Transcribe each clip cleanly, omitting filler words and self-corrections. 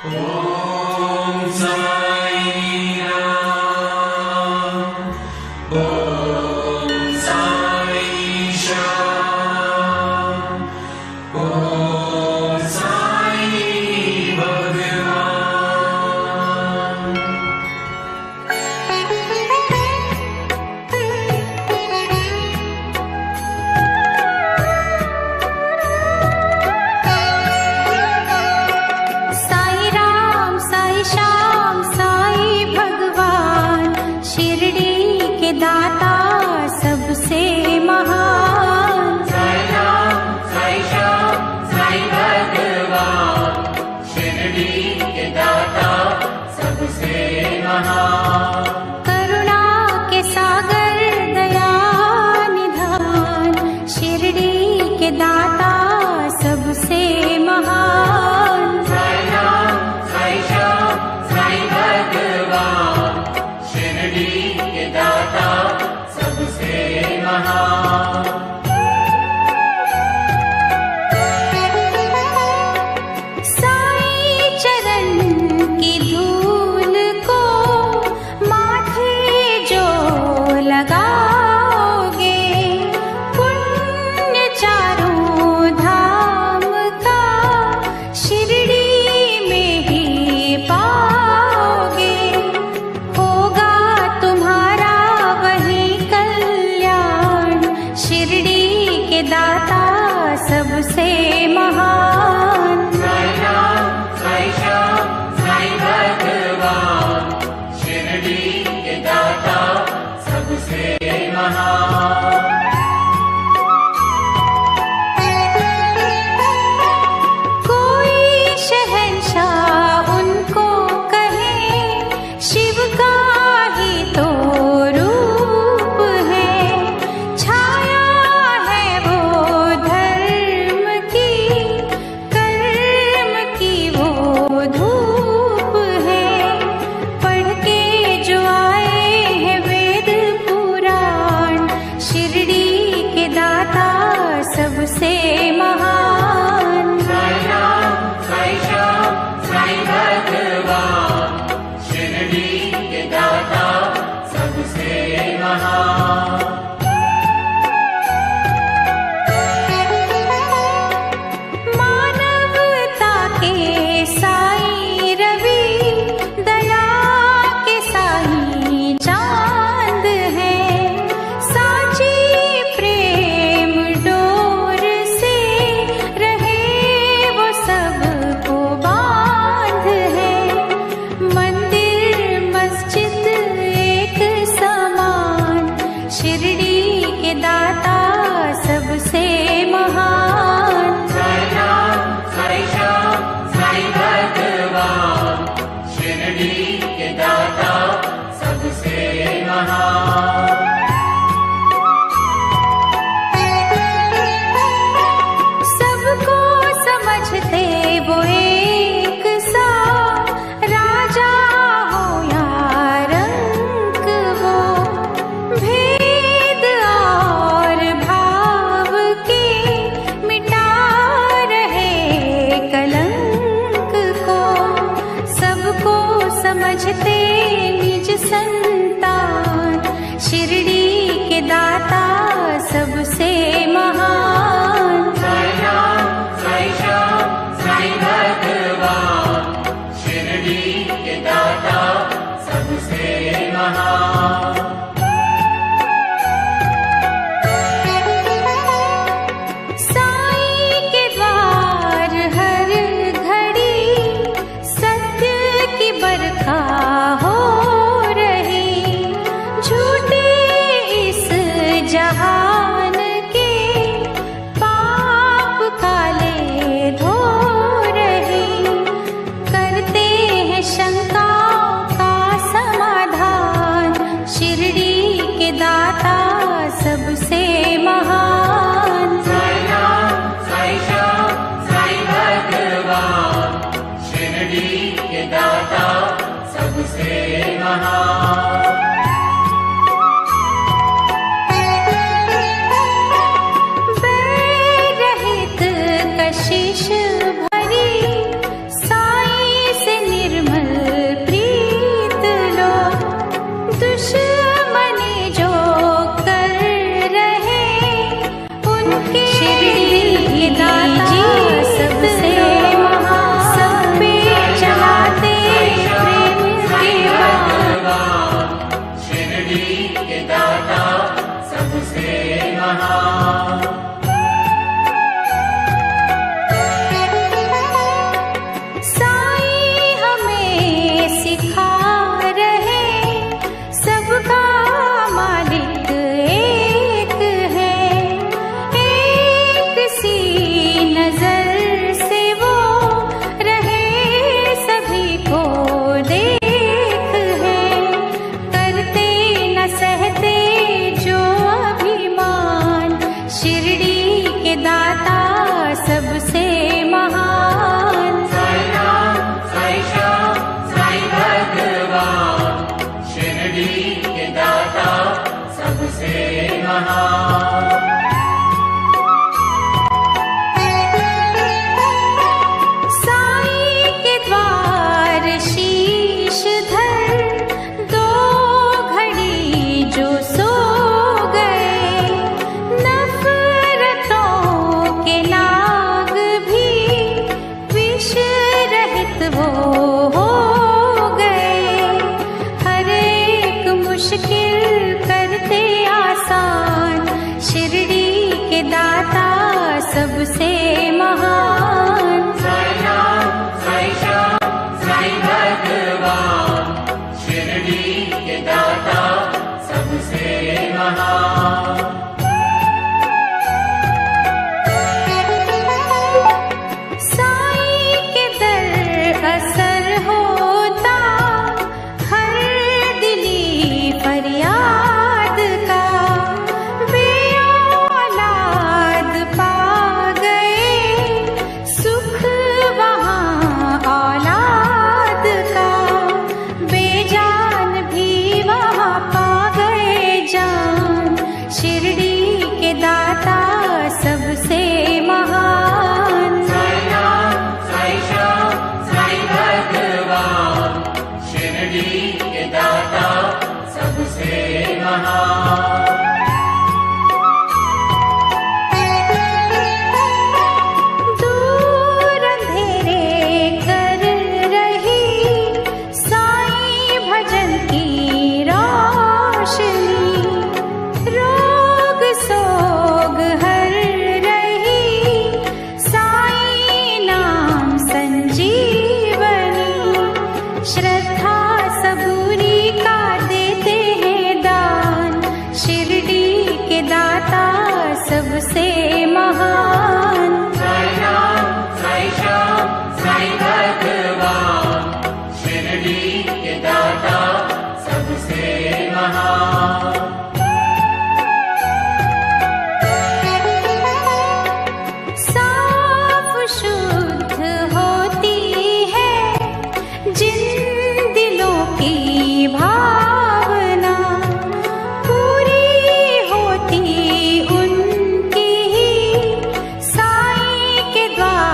ओम साई राम, ओम साई श्याम, ओम साई भगवान। साई राम साई श्याम साई भगवान, शिरडी के दाता सबसे महान। साई राम साई श्याम साई भगवान, शिरडी के दाता सबसे महान। करुणा के सागर दया निधान, शिरडी के दाता सबसे महान। साई राम साई श्याम साई भगवान, शिरडी के दाता सबसे महान। साई चरण की धूल को माथे जो लगाओगे, पुण्य चारों धाम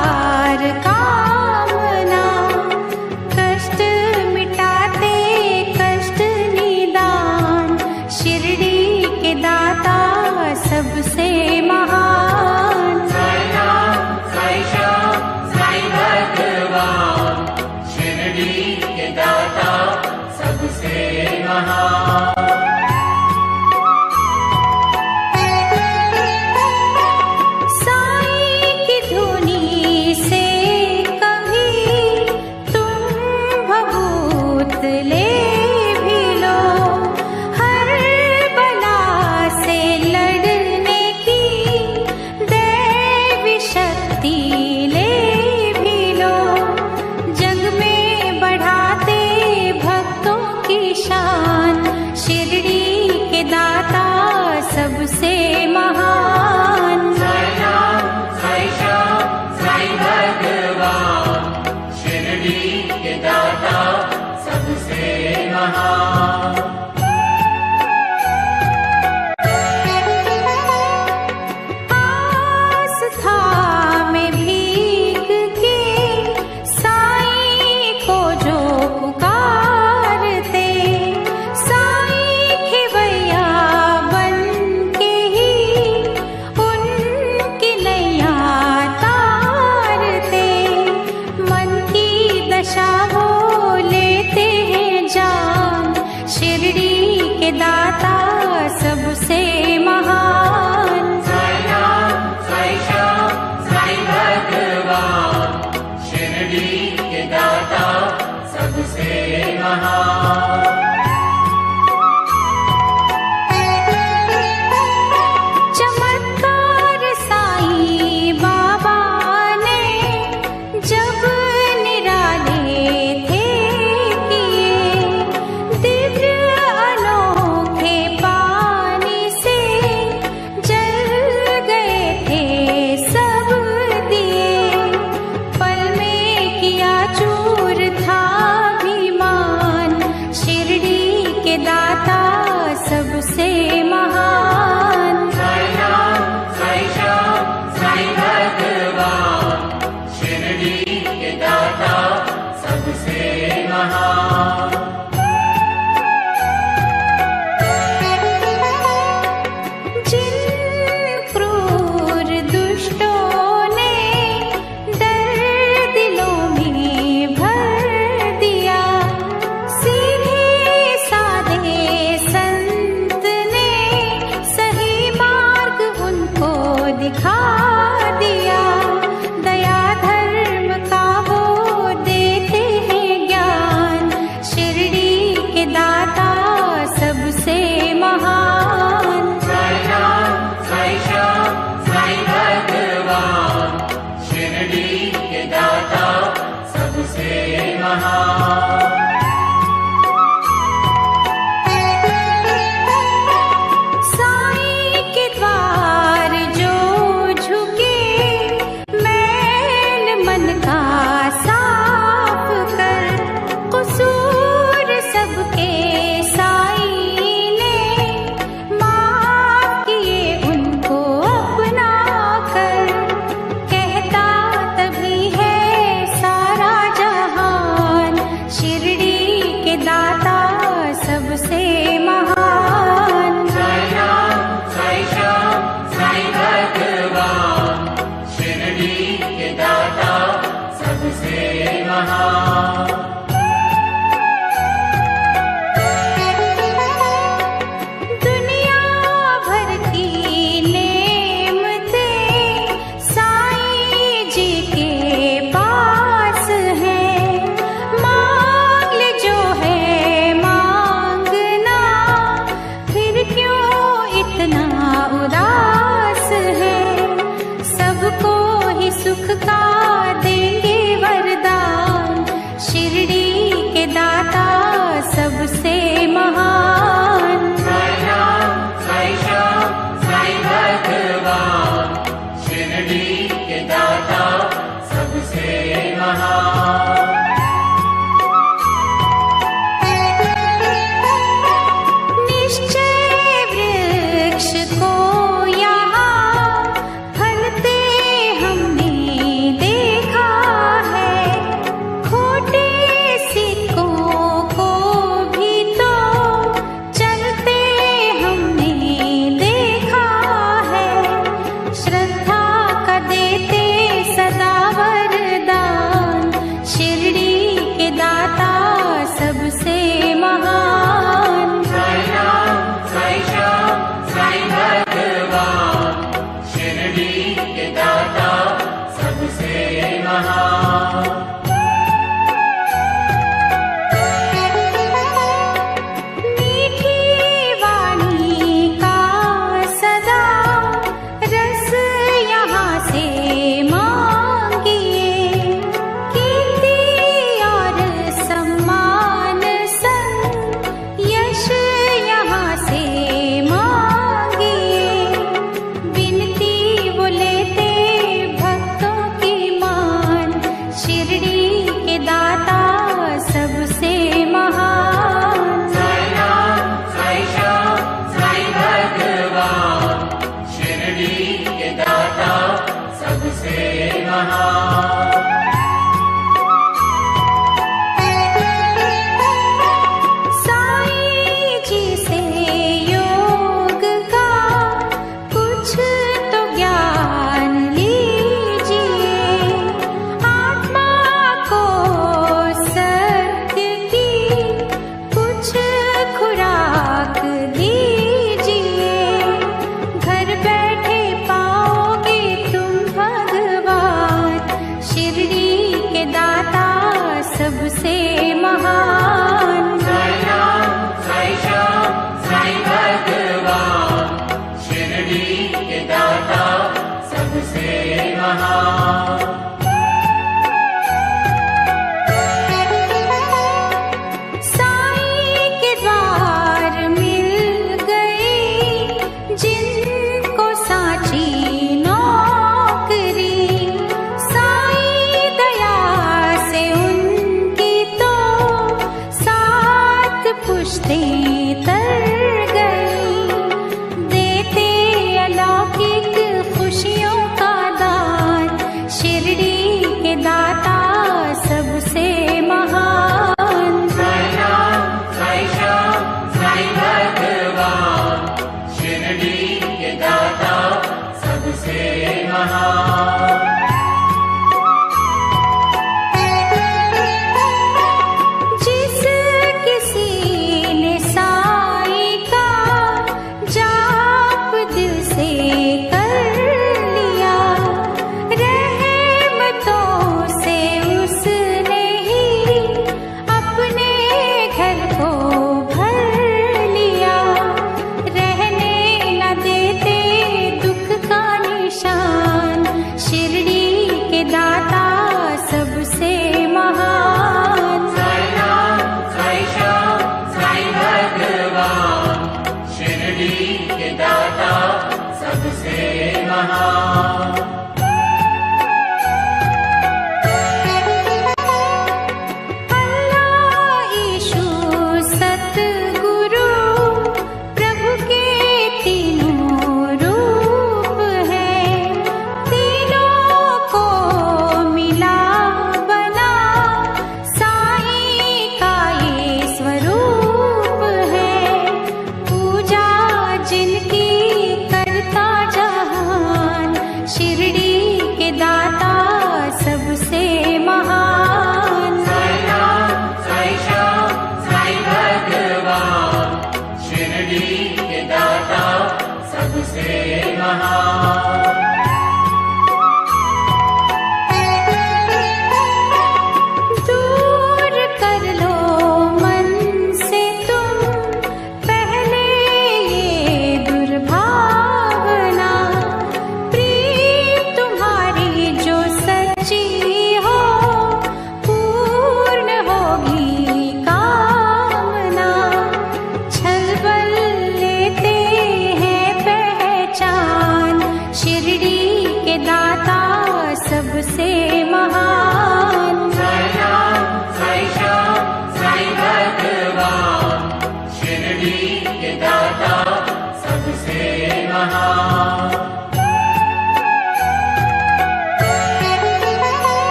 साकार कामना, कष्ट मिटाते कष्ट निदान, शिरडी के दाता सबसे महान। साई राम साई श्याम साई भगवान, शिरडी के दाता सबसे महान। साई की धुनी से कभी तुम भभूत ले भी लो, हर बला से लड़ने की दैवी शक्ति ले भी लो, जग में बढ़ाते भक्तों की शान, शिरडी के दाता सबसे महान। साई राम साई श्याम साई भगवान, शिरडी के दाता सबसे महान। आस्था में भीग के साईं को जो पुकारते, साईं खिवैया बन के ही उनकी नैया तारते, मन की दशा वो लेते हैं जान, शिरडी के दाता सबसे महान। साई राम साई श्याम साई भगवान, शिरडी के दाता सबसे महान। चमत्कार साईं बाबा ने जब निराले थे किए, दिव्य अनोखे पानी से जल गए थे सब दिए, पल में किया चूर था अभिमान, शिरडी के दाता सबसे महान। साई राम साई श्याम साई भगवान, शिरडी के दाता सबसे महान। जिन क्रूर दुष्टों ने डर दिलों में भर दिया, सीधे साधे संत ने सही मार्ग उनको दिखा दिया, दया धर्म का वो देते हैं ज्ञान, शिरडी के दाता सबसे महान। साई राम साई श्याम साई भगवान, शिरडी के दाता सबसे महान। साईं के द्वार जो झुके, मैल मन का साफ कर, कसूर सबके साईं ने माफ किए उनको अपना कर, कहता तभी है सारा जहान, शिरडी के दाता सबसे महान। साई राम साई श्याम साई भगवान, शिरडी के दाता सबसे महान। दुनिया भर की नेमतें साईं जी के पास है, मांग ले जो है मांगना, फिर क्यों इतना उदास है, सबको ही सुख का देंगे वरदान, महान। मीठी वाणी का सदा रस यहाँ से मांगिए, कीर्ति और सम्मान संग यश यहाँ से मांगिए। विनती वो लेते भक्तों की मान, शिरडी के दाता सबसे महान। साई राम, साई श्याम, साई भगवान, शिरडी के दाता सबसे महान। साईं जी से योग का कुछ तो ज्ञान लीजिए, आत्मा को सत्य की कुछ खुराक दीजिए। घर बैठे पाओगे तुम भगवान, शिरडी के दाता सबसे महान। साई राम, साई श्याम, साई भगवान, शिरडी के दाता सबसे महान। साईं के द्वार मिल गए जिनको साची नौकरी, साईं दया से उनकी तो सात पुश्तें तर गई। देते अलौकिक खुशियों का दान, शिरडी के दाता सबसे महान। साई राम, साई श्याम, साई भगवान, शिरडी के दाता सबसे महान। जिस किसी ने साईं का जाप दिल से कर लिया, रहमतों से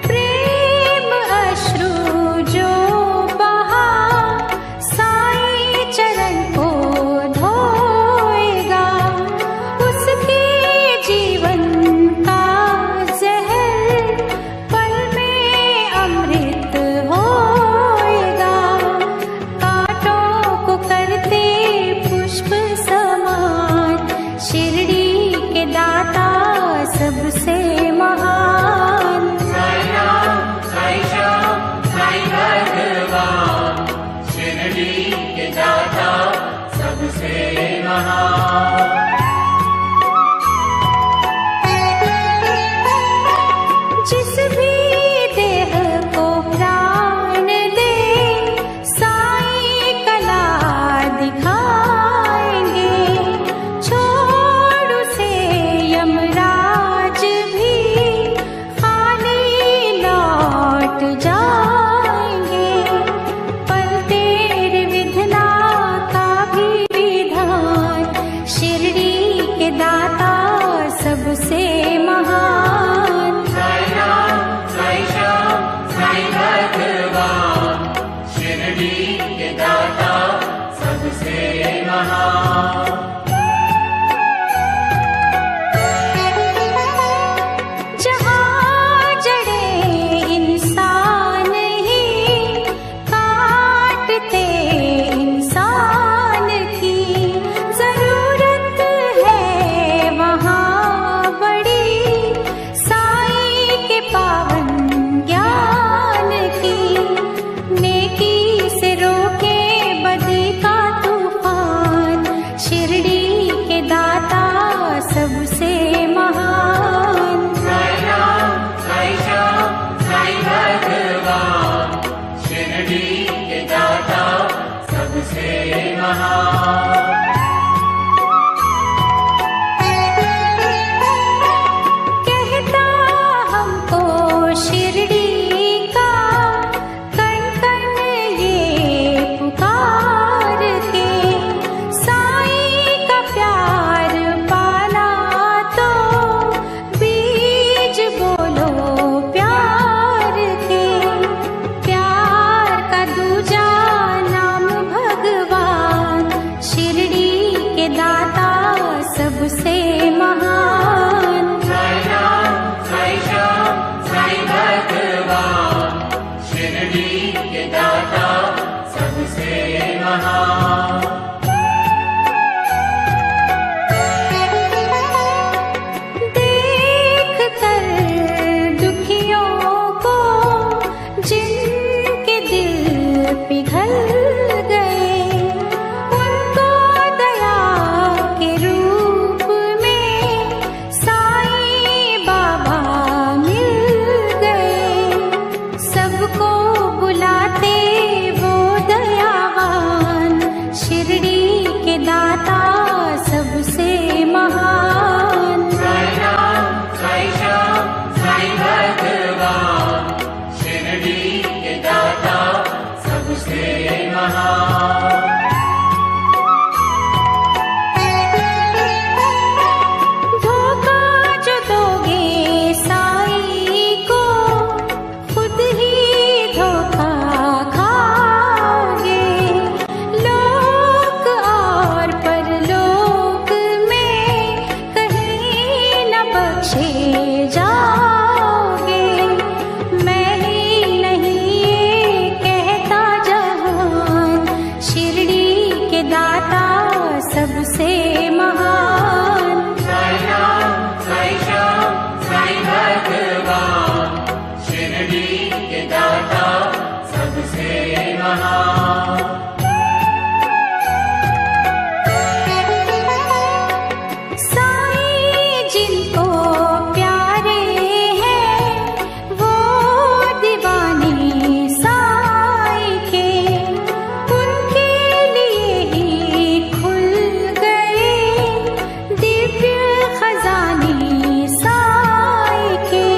प्रेम अश्रु जो बहा साईं चरण को धोएगा, उसके जीवन का जहर पल में अमृत होएगा। कांटों को करते पुष्प समान, शिरडी के दाता सबसे महान। साई राम, साई श्याम, साई भगवान, शिरडी के दाता सबसे महान। जिस भी देह को प्राण दे, साईं कला दिखाएंगे। छोड़ उसे यमराज भी खाली लौट जाएंगे। पल तेरे विधना का भी विधान, शिरडी के दाता सबसे महान। साई राम, साई श्याम, साई भगवान, शिरडी के दाता सबसे महान। जहाँ जड़े इंसान ही काटते इंसान की, जरूरत है वहाँ बड़ी साईं के पावन ज्ञान की। नेकी से रोके बदी का तूफान, शिरडी के दाता सबसे महान। साई राम, साई श्याम, साई भगवान, शिरडी के दाता सबसे महान। कहता हमको शिरडी का कण कण ये पुकार के, साईं का प्यार पाना तो बीज बोलो प्यार के। प्यार का दूजा नाम भगवान, शिरडी के दाता सबसे महान। साई राम, साई श्याम, साई भगवान, शिरडी के दाता सबसे महान। देख कर दुखियों को जिनके दिल पिघल गए, उनको दया के रूप में साईं बाबा मिल गए। सबको बुलाते वो दयावान, शिरडी के दाता सबसे महान। साई राम, साई श्याम, साई भगवान, शिरडी के दाता सबसे महान। धोखा जो दोगे साईं को, खुद ही धोखा खाओगे। लोक और परलोक में कहीं न बख्शे जाओगे। मैं ही नहीं ये कहता जहान, शिरडी के दाता सबसे महान। साई राम, साई श्याम, साई भगवान, शिरडी के दाता सबसे महान। साईं जिनको प्यारे हैं वो दीवाने साईं के, उनके लिए ही खुल गए दिव्य खजाने साईं के।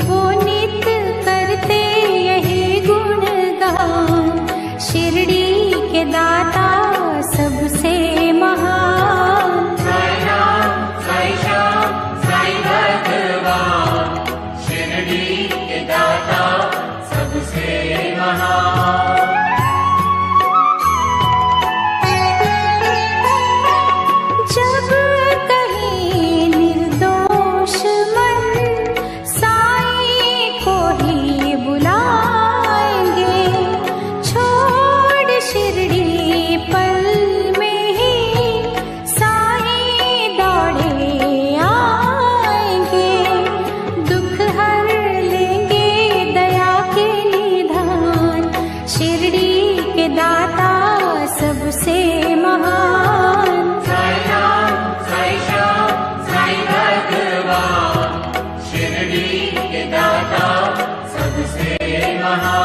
वो नित करते यही गुणगान, शिरडी के दाता सबसे महान। साई महान